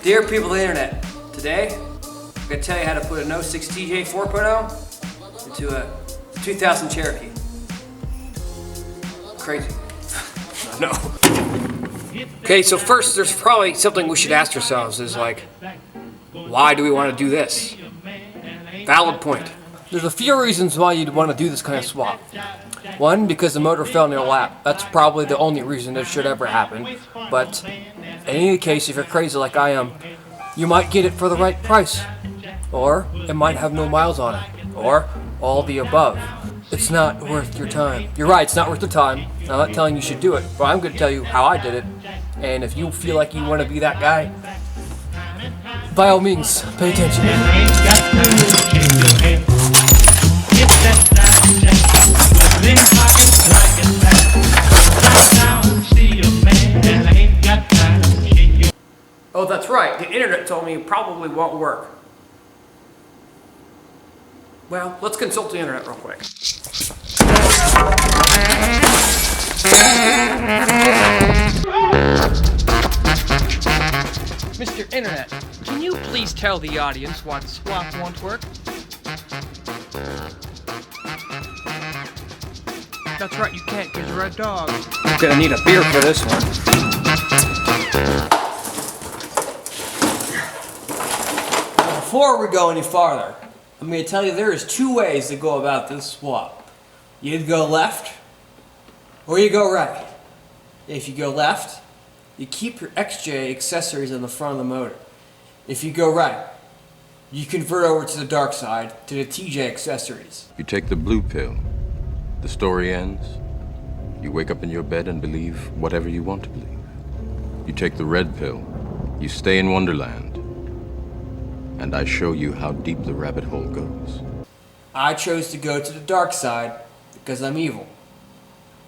Dear people of the internet, today I'm going to tell you how to put a No 6 TJ 4.0 into a 2000 Cherokee. Crazy. No. Okay, so first there's probably something we should ask ourselves is like, why do we want to do this? Valid point. There's a few reasons why you'd want to do this kind of swap. One, because the motor fell in your lap. That's probably the only reason it should ever happen. But in any case, if you're crazy like I am, you might get it for the right price. Or it might have no miles on it. Or all the above. It's not worth your time. You're right, it's not worth the time. I'm not telling you should do it, but I'm going to tell you how I did it. And if you feel like you want to be that guy, by all means, pay attention. Oh, that's right. The internet told me it probably won't work. Well, let's consult the internet real quick. Mr. Internet, can you please tell the audience why the swap won't work? That's right, you can't because you're a dog. I'm gonna need a beer for this one. Before we go any farther, I'm going to tell you there is two ways to go about this swap. You either go left or you go right. If you go left, you keep your XJ accessories on the front of the motor. If you go right, you convert over to the dark side to the TJ accessories. You take the blue pill, the story ends. You wake up in your bed and believe whatever you want to believe. You take the red pill, you stay in Wonderland. And I show you how deep the rabbit hole goes. I chose to go to the dark side because I'm evil.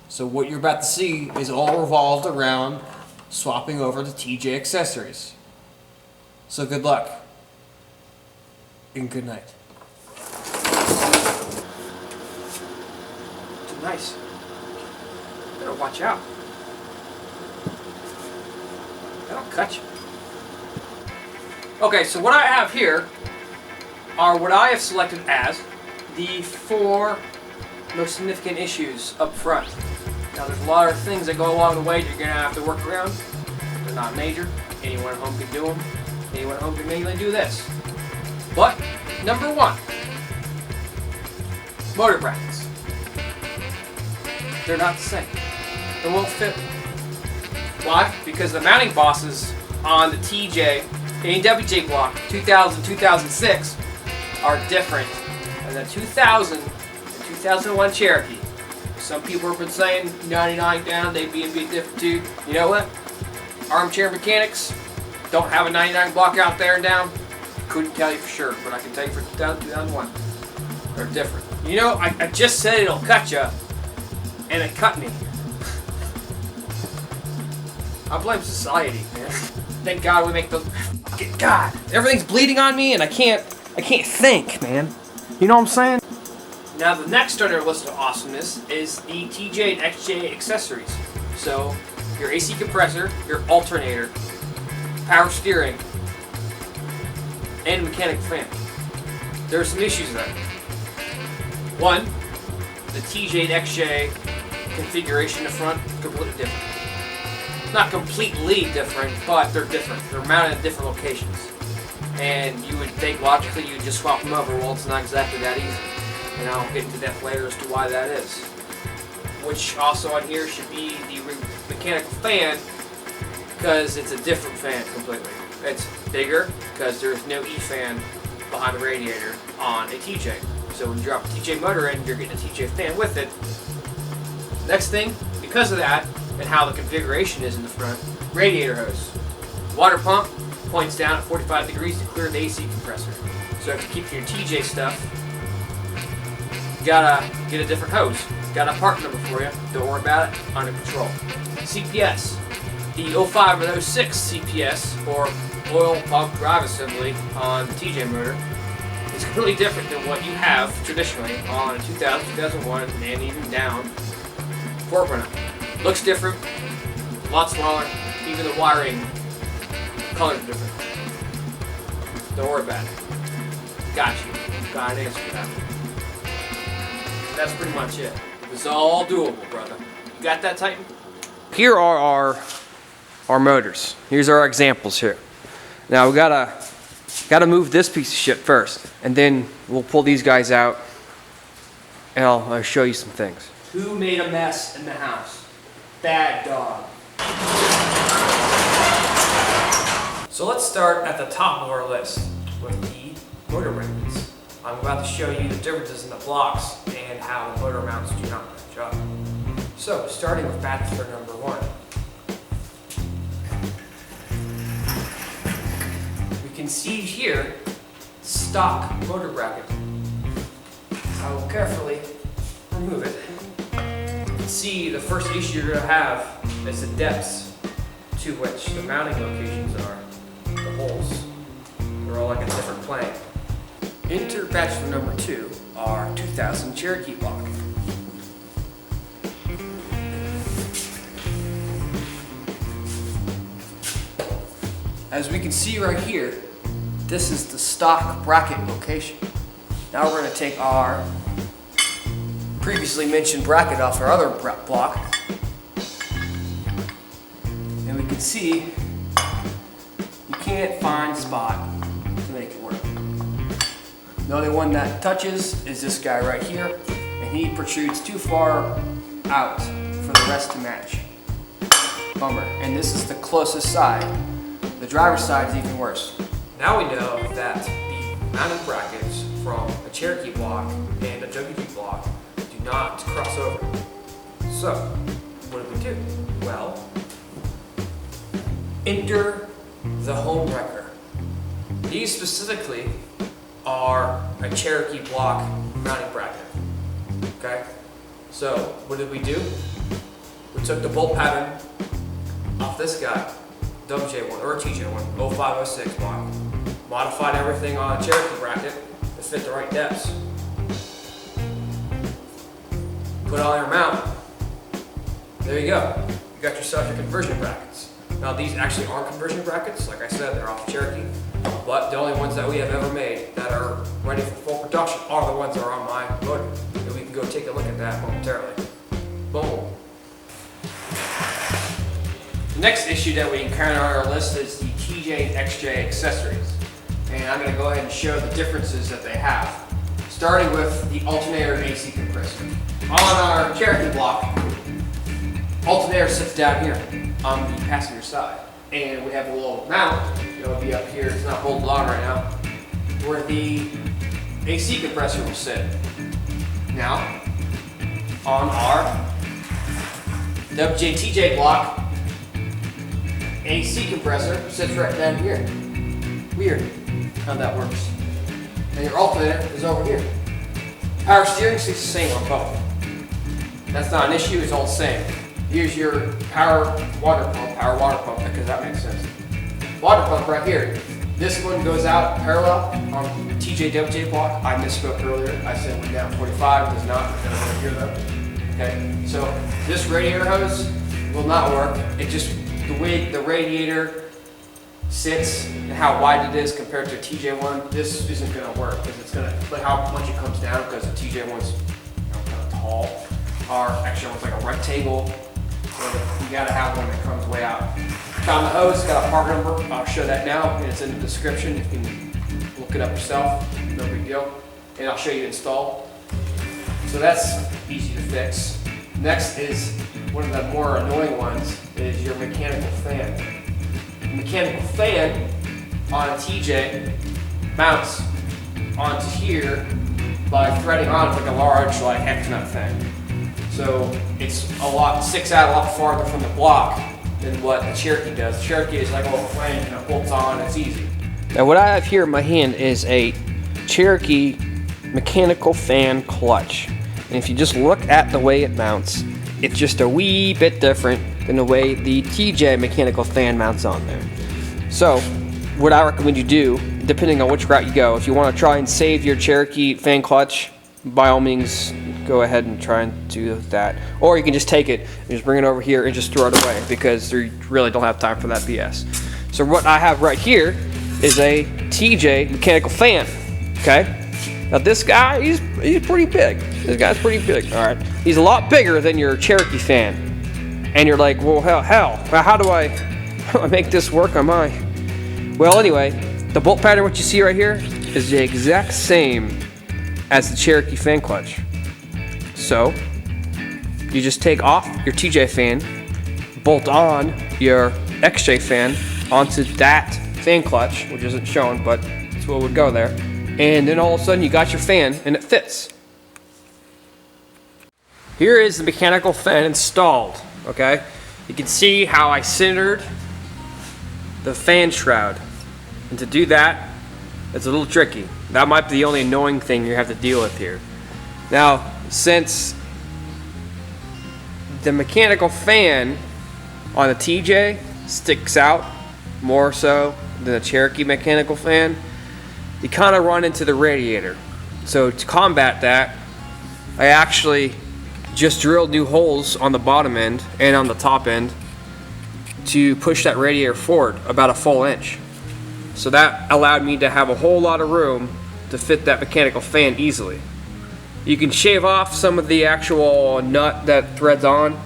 So what you're about to see is all revolved around swapping over to TJ accessories. So good luck. And good night. Too nice. Better watch out. That'll cut you. Okay, so what I have here are what I have selected as the 4 most significant issues up front. Now there's a lot of things that go along the way that you're going to have to work around. They're not major. Anyone at home can do them. Anyone at home can mainly do this. But, number 1, motor brackets. They're not the same. They won't fit. Why? Because the mounting bosses on the TJ AWJ block 2000-2006 are different than the 2000 and 2001 Cherokee. Some people have been saying 99 down, they'd be a bit different too. You know what? Armchair mechanics don't have a 99 block out there and down. Couldn't tell you for sure, but I can tell you for 2000, 2001. They're different. You know, I just said it'll cut you, and it cut me. I blame society, man. Thank God we make those. God, everything's bleeding on me, and I can't think, man. You know what I'm saying? Now the next on our list of awesomeness is the TJ and XJ accessories. So your AC compressor, your alternator, power steering, and mechanical fan. There are some issues there. One, the TJ and XJ configuration in the front completely different. Not completely different, but they're different. They're mounted at different locations. And you would think logically you'd just swap them over. Well, it's not exactly that easy. And I'll get into that later as to why that is. Which also on here should be the mechanical fan, because it's a different fan completely. It's bigger because there's no E-fan behind the radiator on a TJ. So when you drop a TJ motor in, you're getting a TJ fan with it. Next thing, because of that, and how the configuration is in the front, radiator hose. Water pump points down at 45 degrees to clear the AC compressor. So if you keep your TJ stuff, you gotta get a different hose. Got a part number for you. Don't worry about it. Under control. CPS. The 05 or 06 CPS, or oil pump drive assembly on the TJ motor, is completely different than what you have traditionally on a 2000, 2001, and even down 4.0. Looks different, a lot smaller, even the wiring colors are different. Don't worry about it. Got you. Got an answer for that. That's pretty much it. It was all doable, brother. You got that, Titan? Here are our motors. Here's our examples here. Now we gotta move this piece of shit first, and then we'll pull these guys out, and I'll show you some things. Who made a mess in the house? Bad dog. So let's start at the top of our list with the motor brackets. I'm about to show you the differences in the blocks and how the motor mounts do not match up. So, starting with bachelor number 1. We can see here stock motor bracket. I will carefully remove it. You can see the first issue you're going to have is the depths to which the mounting locations are. The holes. They're all like a different plane. Enter bachelor number 2, our 2000 Cherokee block. As we can see right here, this is the stock bracket location. Now we're going to take our previously mentioned bracket off our other block, and we can see you can't find a spot to make it work. The only one that touches is this guy right here, and he protrudes too far out for the rest to match. Bummer. And this is the closest side. The driver's side is even worse. Now we know that the mounting brackets from a Cherokee block and a WD block do not cross over. So, what do we do? Well, enter the home wrecker. These specifically are a Cherokee block mounting bracket. Okay? So, what did we do? We took the bolt pattern off this guy, WJ1 or TJ1, 0506 block, modified everything on a Cherokee bracket to fit the right depths. Put on your mount. There you go. You got yourself your conversion brackets. Now these actually aren't conversion brackets, like I said, they're off Cherokee, but the only ones that we have ever made that are ready for full production are the ones that are on my motor. And we can go take a look at that momentarily. Boom. The next issue that we encounter on our list is the TJ and XJ accessories. And I'm going to go ahead and show the differences that they have. Starting with the alternator AC compressor. On our Cherokee block, alternator sits down here on the passenger side. And we have a little mount, it'll be up here, it's not bolted on right now, where the AC compressor will sit. Now, on our WJTJ block, AC compressor sits right down here. Weird how that works. And your alternator is over here. Power steering is the same on both. That's not an issue, it's all the same. Here's your power water pump, because that makes sense. Water pump right here. This one goes out parallel on TJWJ block. I misspoke earlier. I said went down 45, does not. We're going to hear that. Okay, so this radiator hose will not work. It just, the way the radiator sits and how wide it is compared to a TJ1, this isn't going to work because it's going to, like how much it comes down because the TJ1's kind of tall. Our actually one's like a rectangle. So you gotta have one that comes way out. Found the hose, got a part number. I'll show that now, and it's in the description. You can look it up yourself, no big deal. And I'll show you install. So that's easy to fix. Next is one of the more annoying ones is your mechanical fan. The mechanical fan on a TJ mounts onto here by threading on like a large like hex nut thing. So it's sticks out a lot farther from the block than what the Cherokee does. The Cherokee is like a little flange and it bolts on, it's easy. Now what I have here in my hand is a Cherokee mechanical fan clutch. And if you just look at the way it mounts, it's just a wee bit different than the way the TJ mechanical fan mounts on there. So what I recommend you do, depending on which route you go, if you want to try and save your Cherokee fan clutch, by all means, go ahead and try and do that. Or you can just take it and just bring it over here and just throw it away because you really don't have time for that BS. So what I have right here is a TJ mechanical fan. Okay. Now this guy, he's pretty big. This guy's pretty big. All right. He's a lot bigger than your Cherokee fan. And you're like, well, how do I make this work on my? Well, anyway, the bolt pattern, what you see right here, is the exact same as the Cherokee fan clutch. So you just take off your TJ fan, bolt on your XJ fan onto that fan clutch, which isn't shown, but that's what would go there. And then all of a sudden you got your fan and it fits. Here is the mechanical fan installed, okay? You can see how I centered the fan shroud. And to do that, it's a little tricky. That might be the only annoying thing you have to deal with here. Now, since the mechanical fan on the TJ sticks out more so than the Cherokee mechanical fan, you kind of run into the radiator. So to combat that, I actually just drilled new holes on the bottom end and on the top end to push that radiator forward about a full inch. So that allowed me to have a whole lot of room to fit that mechanical fan easily. You can shave off some of the actual nut that threads on.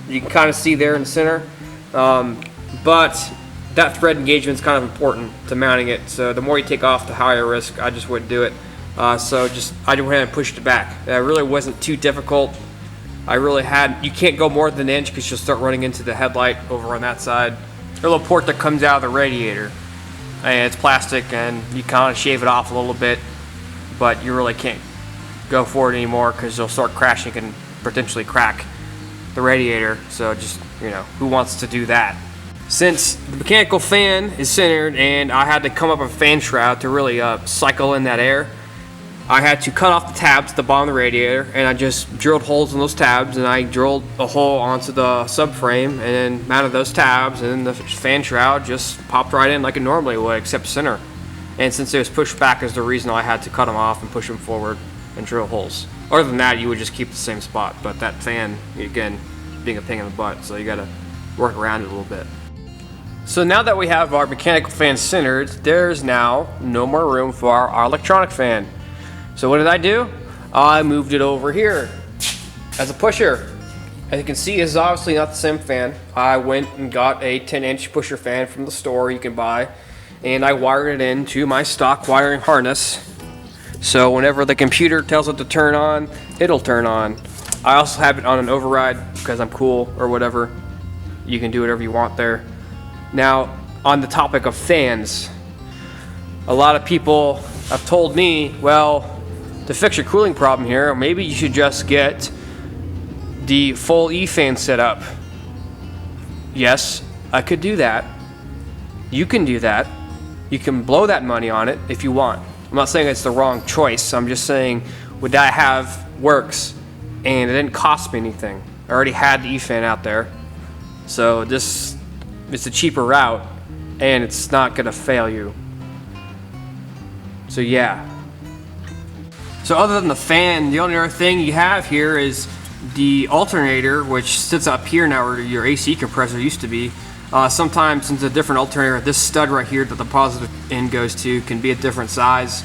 You can kind of see there in the center. But that thread engagement is kind of important to mounting it. So the more you take off, the higher risk. I just wouldn't do it. I just went ahead and pushed it back. It really wasn't too difficult. You can't go more than an inch because you'll start running into the headlight over on that side. There's a little port that comes out of the radiator. And it's plastic, and you kind of shave it off a little bit, but you really can't go forward anymore because you'll start crashing and potentially crack the radiator. So just, who wants to do that? Since the mechanical fan is centered and I had to come up with a fan shroud to really cycle in that air, I had to cut off the tabs at the bottom of the radiator, and I just drilled holes in those tabs, and I drilled a hole onto the subframe and then mounted those tabs, and then the fan shroud just popped right in like it normally would, except center. And since it was pushed back is the reason I had to cut them off and push them forward and drill holes. Other than that, you would just keep the same spot, but that fan, again, being a pain in the butt, so you gotta work around it a little bit. So now that we have our mechanical fan centered, there's now no more room for our electronic fan. So what did I do? I moved it over here as a pusher. As you can see, it's obviously not the same fan. I went and got a 10-inch pusher fan from the store you can buy, and I wired it into my stock wiring harness. So whenever the computer tells it to turn on, it'll turn on. I also have it on an override because I'm cool or whatever. You can do whatever you want there. Now, on the topic of fans, a lot of people have told me, well, to fix your cooling problem here, maybe you should just get the full E-fan set up. Yes, I could do that. You can do that. You can blow that money on it if you want. I'm not saying it's the wrong choice. I'm just saying what I have works, and it didn't cost me anything. I already had the E-fan out there. So this is a cheaper route, and it's not gonna fail you. So yeah. So other than the fan, the only other thing you have here is the alternator, which sits up here now where your AC compressor used to be. Sometimes since it's a different alternator, this stud right here that the positive end goes to can be a different size.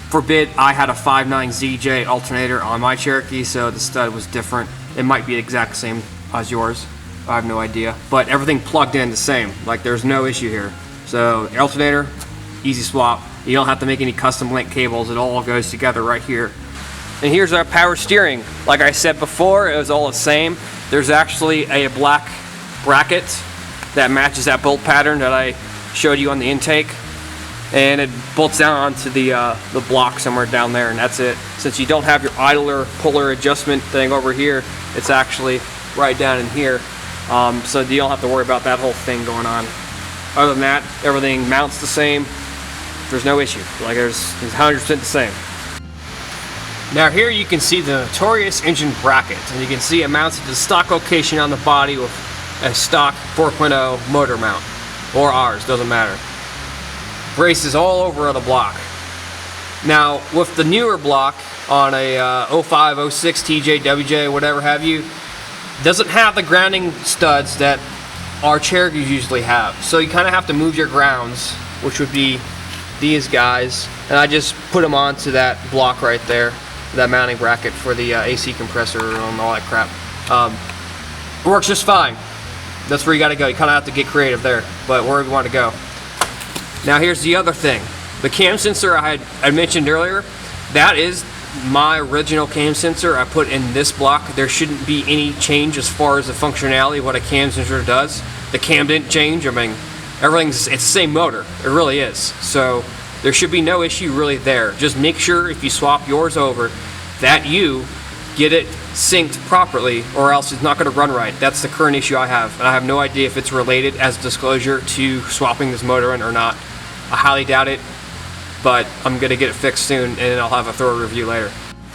Forbid I had a 5.9 ZJ alternator on my Cherokee, so the stud was different. It might be the exact same as yours. I have no idea. But everything plugged in the same. Like there's no issue here. So the alternator, easy swap. You don't have to make any custom link cables. It all goes together right here. And here's our power steering. Like I said before, it was all the same. There's actually a black bracket that matches that bolt pattern that I showed you on the intake. And it bolts down onto the block somewhere down there, and that's it. Since you don't have your idler puller adjustment thing over here, it's actually right down in here. So you don't have to worry about that whole thing going on. Other than that, everything mounts the same. There's no issue. Like it's 100% the same. Now here you can see the notorious engine bracket, and you can see it mounts at the stock location on the body with a stock 4.0 motor mount, or ours, doesn't matter. Braces all over the block. Now with the newer block on a 05, 06 TJ, WJ, whatever have you, doesn't have the grounding studs that our Cherokees usually have. So you kind of have to move your grounds, which would be these guys, and I just put them onto that block right there, that mounting bracket for the AC compressor and all that crap. Works just fine. That's where you gotta go. You kinda have to get creative there, but wherever you want to go. Now here's the other thing. The cam sensor I mentioned earlier, that is my original cam sensor I put in this block. There shouldn't be any change as far as the functionality of what a cam sensor does. The cam didn't change. I mean, it's the same motor. It really is. So there should be no issue really there. Just make sure if you swap yours over that you get it synced properly, or else it's not going to run right. That's the current issue I have, and I have no idea if it's related as disclosure to swapping this motor in or not. I highly doubt it, but I'm going to get it fixed soon, and I'll have a thorough review later.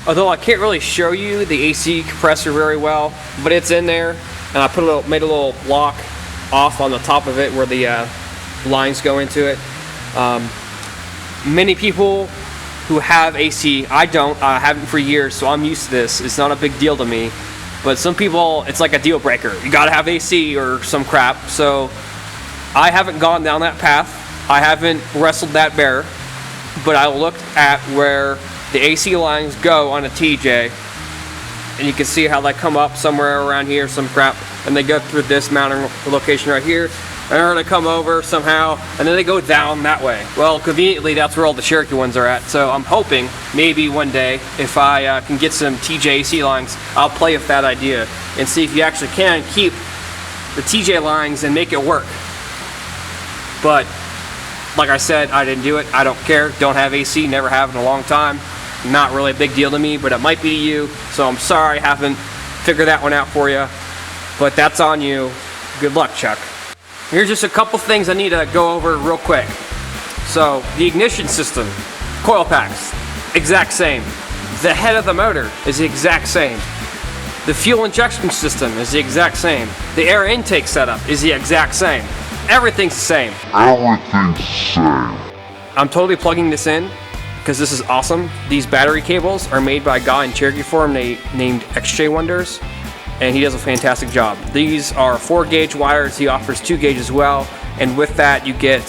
Although I can't really show you the AC compressor very well, but it's in there, and I made a little block off on the top of it where the lines go into it. Many people who have AC, I don't, I haven't for years, so I'm used to this. It's not a big deal to me, but some people, it's like a deal breaker. You gotta have AC or some crap, so I haven't gone down that path. I haven't wrestled that bear, but I looked at where the AC lines go on a TJ, and you can see how they come up somewhere around here, some crap, and they go through this mounting location right here, and they come over somehow, and then they go down that way. Well, conveniently, that's where all the Cherokee ones are at, so I'm hoping maybe one day, if I can get some TJ AC lines, I'll play with that idea and see if you actually can keep the TJ lines and make it work. But like I said, I didn't do it. I don't care. Don't have AC, never have in a long time. Not really a big deal to me, but it might be to you, so I'm sorry I haven't figured that one out for you, but that's on you. Good luck, Chuck. Here's just a couple things I need to go over real quick. So, the ignition system, coil packs, exact same. The head of the motor is the exact same. The fuel injection system is the exact same. The air intake setup is the exact same. Everything's the same. Everything's the same. I'm totally plugging this in because this is awesome. These battery cables are made by a guy in Cherokee form named XJ Wonders, and he does a fantastic job. These are 4-gauge wires. He offers 2-gauge as well, and with that you get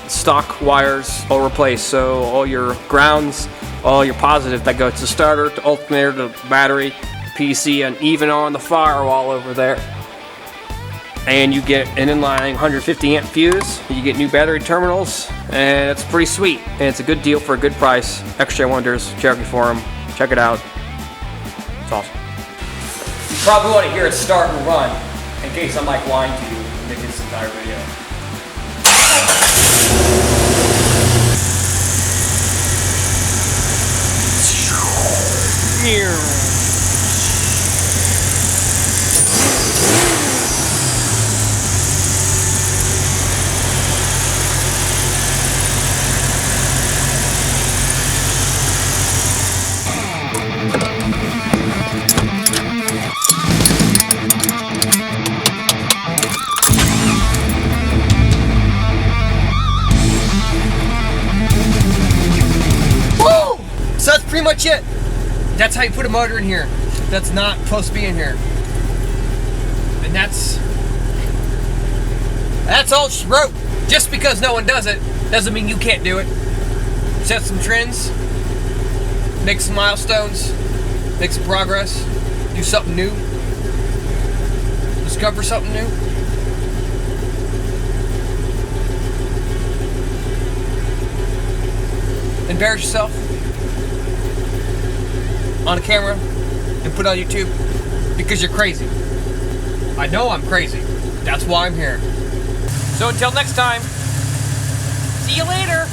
stock wires all replaced. So all your grounds, all your positive that go to starter, to alternator, to battery, PC, and even on the firewall over there. And you get an inline 150 amp fuse, you get new battery terminals, and it's pretty sweet. And it's a good deal for a good price. XJ Wonders, Cherokee Forum, check it out. It's awesome. You probably want to hear it start and run, in case I'm like lying to you in this entire video. So that's pretty much it. That's how you put a motor in here that's not supposed to be in here. And that's all she wrote. Just because no one does it doesn't mean you can't do it. Set some trends, make some milestones, make some progress, do something new, discover something new. Embarrass yourself on a camera and put it on YouTube because you're crazy. I know I'm crazy. That's why I'm here. So until next time, see you later.